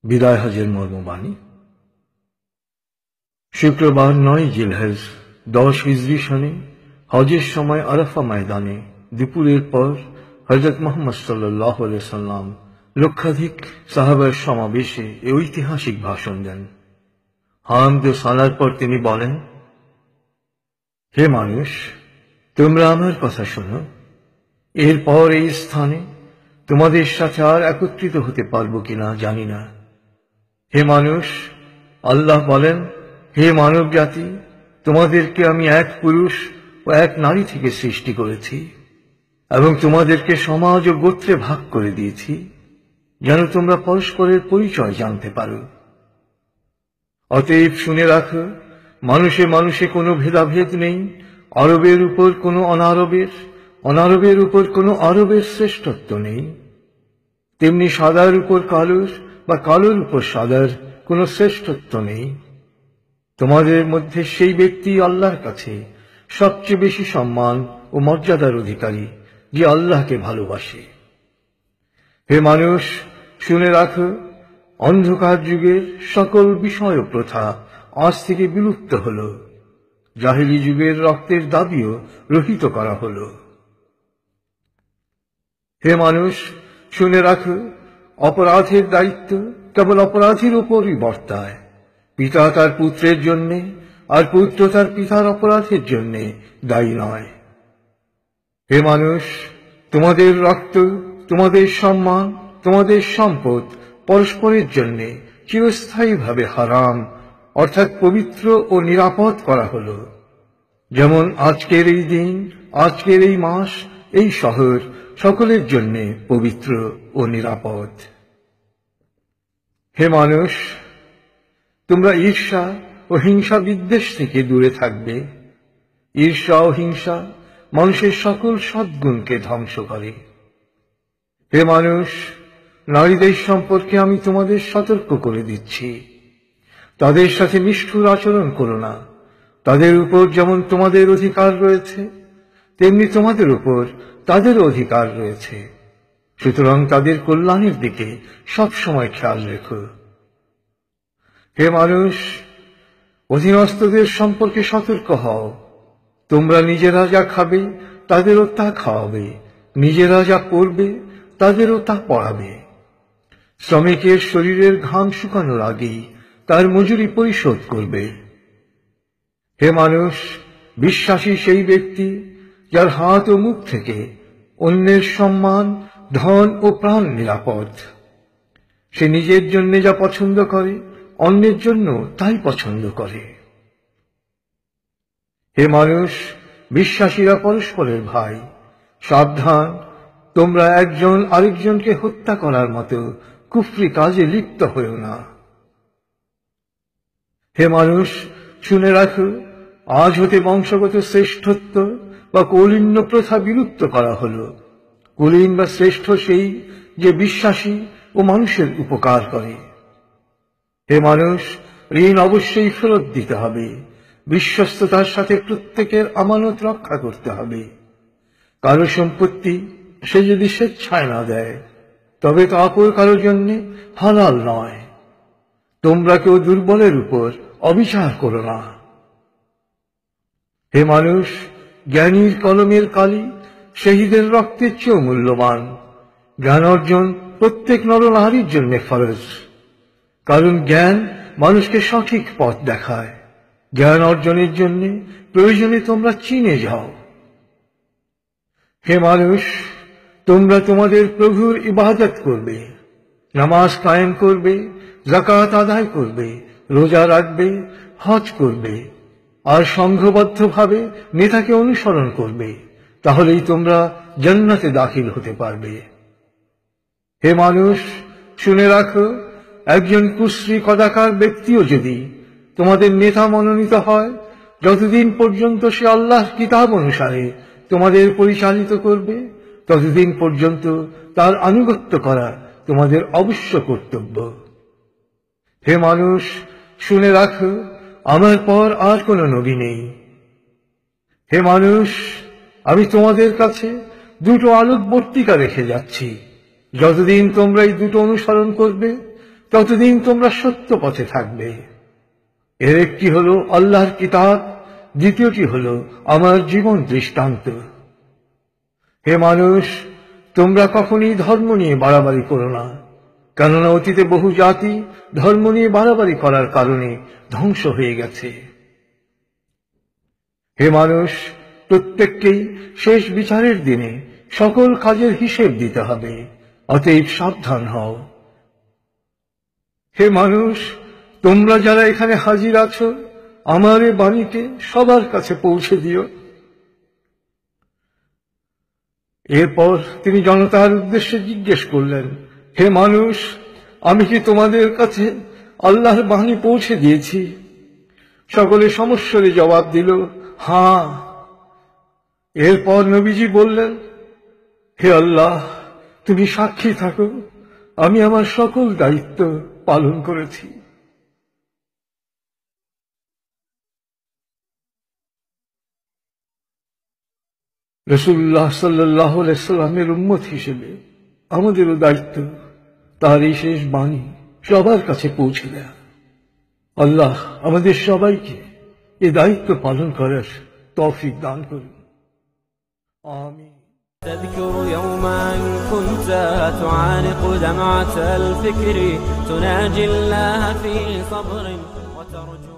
বিদায় হজের মর্মবাণী। শুক্রবার 9 জিলহজ 10 হিজরি সনে হজের সময় আরাফা ময়দানে দুপুরের পর হযরত মুহাম্মদ সাল্লাল্লাহু আলাইহি সাল্লাম লক্ষাধিক সাহাবার সমাবেশে এই ঐতিহাসিক ভাষণ দেন। হামদ ও সালার পর তিনি বলেন, হে মানুষ, তোমরা আমার কথা শোনো। এরপর এই স্থানে তোমাদের সাথে আর একত্রিত হতে পারবো কিনা জানি না। হে মানুষ, আল্লাহ বলেন, হে মানব জাতি, তোমাদেরকে আমি এক পুরুষ ও এক নারী থেকে সৃষ্টি করেছি এবং তোমাদেরকে সমাজ ও গোত্রে ভাগ করে দিয়েছি যেন তোমরা পরস্পরের পরিচয় জানতে পারো। অতএব শুনে রাখো, মানুষে মানুষে কোনো ভেদাভেদ নেই। আরবের উপর কোনো অনারবের, অনারবের উপর কোনো আরবের শ্রেষ্ঠত্ব নেই। তেমনি সাদার উপর কালোর বা কালোর উপর সাদার কোনো শ্রেষ্ঠত্ব নেই। তোমাদের মধ্যে সেই ব্যক্তি আল্লাহর কাছে সবচেয়ে বেশি সম্মান ও মর্যাদার অধিকারী যে আল্লাহকে ভালোবাসে। হে মানুষ, শুনে রাখো, অন্ধকার যুগের সকল বিষয় ও প্রথা আজ থেকে বিলুপ্ত হল। জাহেলি যুগের রক্তের দাবিও রহিত করা হল। হে মানুষ, শুনে রাখো, অপরাধের দায়িত্ব কেবল অপরাধীর উপরই বর্তায়। পিতা তার পুত্রের জন্যে আর পুত্র তার পিতার অপরাধের জন্যে দায়ী নয়। হে মানুষ, তোমাদের রক্ত, তোমাদের সম্মান, তোমাদের সম্পদ পরস্পরের জন্যে চিরস্থায়ীভাবে হারাম অর্থাৎ পবিত্র ও নিরাপদ করা হল। যেমন আজকের এই দিন, আজকের এই মাস, এই শহর সকলের জন্যে পবিত্র ও নিরাপদ। হে মানুষ, তোমরা ঈর্ষা ও হিংসা বিদ্বেষ থেকে দূরে থাকবে। ঈর্ষা ও হিংসা মানুষের সকল সদ্গুণকে ধ্বংস করে। হে মানুষ, নারীদের সম্পর্কে আমি তোমাদের সতর্ক করে দিচ্ছি। তাদের সাথে নিষ্ঠুর আচরণ করো না। তাদের উপর যেমন তোমাদের অধিকার রয়েছে, তেমনি তোমাদের উপর তাদেরও অধিকার রয়েছে। সুতরাং তাদের কল্যাণের দিকে সবসময় খেয়াল রেখো। হে মানুষ, অধীনস্থদের সম্পর্কে সতর্ক হও। তোমরা নিজেরা যা খাবে তাদেরও তা খাওয়াবে, নিজেরা যা পরবে তাদেরও তা পরাবে। শ্রমিকের শরীরের ঘাম শুকানোর আগেই তার মজুরি পরিশোধ করবে। হে মানুষ, বিশ্বাসী সেই ব্যক্তি যার হাত ও মুখ থেকে অন্যের সম্মান, ধন ও প্রাণ নিরাপদ। সে নিজের জন্য যা পছন্দ করে অন্যের জন্য তাই পছন্দ করে। হে মানুষ, বিশ্বাসীরা পরস্পরের ভাই। সাবধান, তোমরা একজন আরেকজনকে হত্যা করার মতো কুফরি কাজে লিপ্ত হও না। হে মানুষ, শুনে রাখো, আজ হতে বংশগত শ্রেষ্ঠত্ব বা কৌলীন্য প্রথা বিলুপ্ত করা হল। কুলীন বা শ্রেষ্ঠ সেই যে বিশ্বাসী ও মানুষের উপকার করে। হে মানুষ, ঋণ অবশ্যই ফেরত দিতে হবে। বিশ্বস্ততার সাথে প্রত্যেকের আমানত রক্ষা করতে হবে। কারো সম্পত্তি সে যদি স্বেচ্ছায় না দেয় তবে তা অপর কারোর জন্য হালাল নয়। তোমরা কেউ দুর্বলের উপর অবিচার করো না। হে মানুষ, জ্ঞানীর কলমের কালি শহীদের রক্তের চেয়েও মূল্যবান। জ্ঞান অর্জন প্রত্যেক নরনারীর জন্য ফরজ, কারণ জ্ঞান মানুষকে সঠিক পথ দেখায়। জ্ঞান অর্জনের জন্য প্রয়োজনে তোমরা চীনে যাও। হে মানুষ, তোমরা তোমাদের প্রভুর ইবাদত করবে, নামাজ কায়েম করবে, যাকাত আদায় করবে, রোজা রাখবে, হজ করবে আর সংঘবদ্ধভাবে নেতাকে অনুসরণ করবে। তাহলেই তোমরা জান্নাতে দাখিল হতে পারবে। হে মানুষ, শুনে রাখো, একজন কুশ্রী কদাকার ব্যক্তিও যদি তোমাদের নেতা মনোনীত হয়, যতদিন পর্যন্ত সে আল্লাহর কিতাব অনুসারে তোমাদের পরিচালিত করবে, ততদিন পর্যন্ত তার আনুগত্য করা তোমাদের অবশ্য কর্তব্য। হে মানুষ, শুনে রাখো, আমার পর আর কোন নবী নেই। হে মানুষ, আমি তোমাদের কাছে দুটো আলোকবর্তিকা রেখে যাচ্ছি। যতদিন তোমরা এই দুটো অনুসরণ করবে, ততদিন তোমরা সত্য পথে থাকবে। এর একটি হলো আল্লাহর কিতাব, দ্বিতীয়টি হলো আমার জীবন দৃষ্টান্ত। হে মানুষ, তোমরা কখনই ধর্ম নিয়ে বাড়াবাড়ি করো না, কেননা অতীতে বহু জাতি ধর্ম নিয়ে বাড়াবাড়ি করার কারণে ধ্বংস হয়ে গেছে। হে মানুষ, প্রত্যেককেই শেষ বিচারের দিনে সকল কাজের হিসেব দিতে হবে, অতএব সাবধান হও। হে মানুষ, তোমরা যারা এখানে হাজির আছো, আমার এ বাণীকে সবার কাছে পৌঁছে দিও। এরপর তিনি জনতার উদ্দেশ্যে জিজ্ঞেস করলেন, হে মানুষ, আমি কি তোমাদের কাছে আল্লাহর বাণী পৌঁছে দিয়েছি? সকলে সমস্বরে জবাব দিল, হ্যাঁ। এরপর নবীজি বললেন, হে আল্লাহ, তুমি সাক্ষী থাকো, আমি আমার সকল দায়িত্ব পালন করেছি। রাসূলুল্লাহ সাল্লাল্লাহু আলাইহি ওয়াসাল্লামের উম্মত হিসেবে আমাদেরও দায়িত্ব তার এই শেষ বাণী সবার কাছে পৌঁছে দেয়া। আল্লাহ আমাদের সবাইকে এ দায়িত্ব পালন করার তৌফিক দান করুন। আমিন। تذكر يوما كنت تعانق دمعة الفكر تناجي الله في صبر وترجو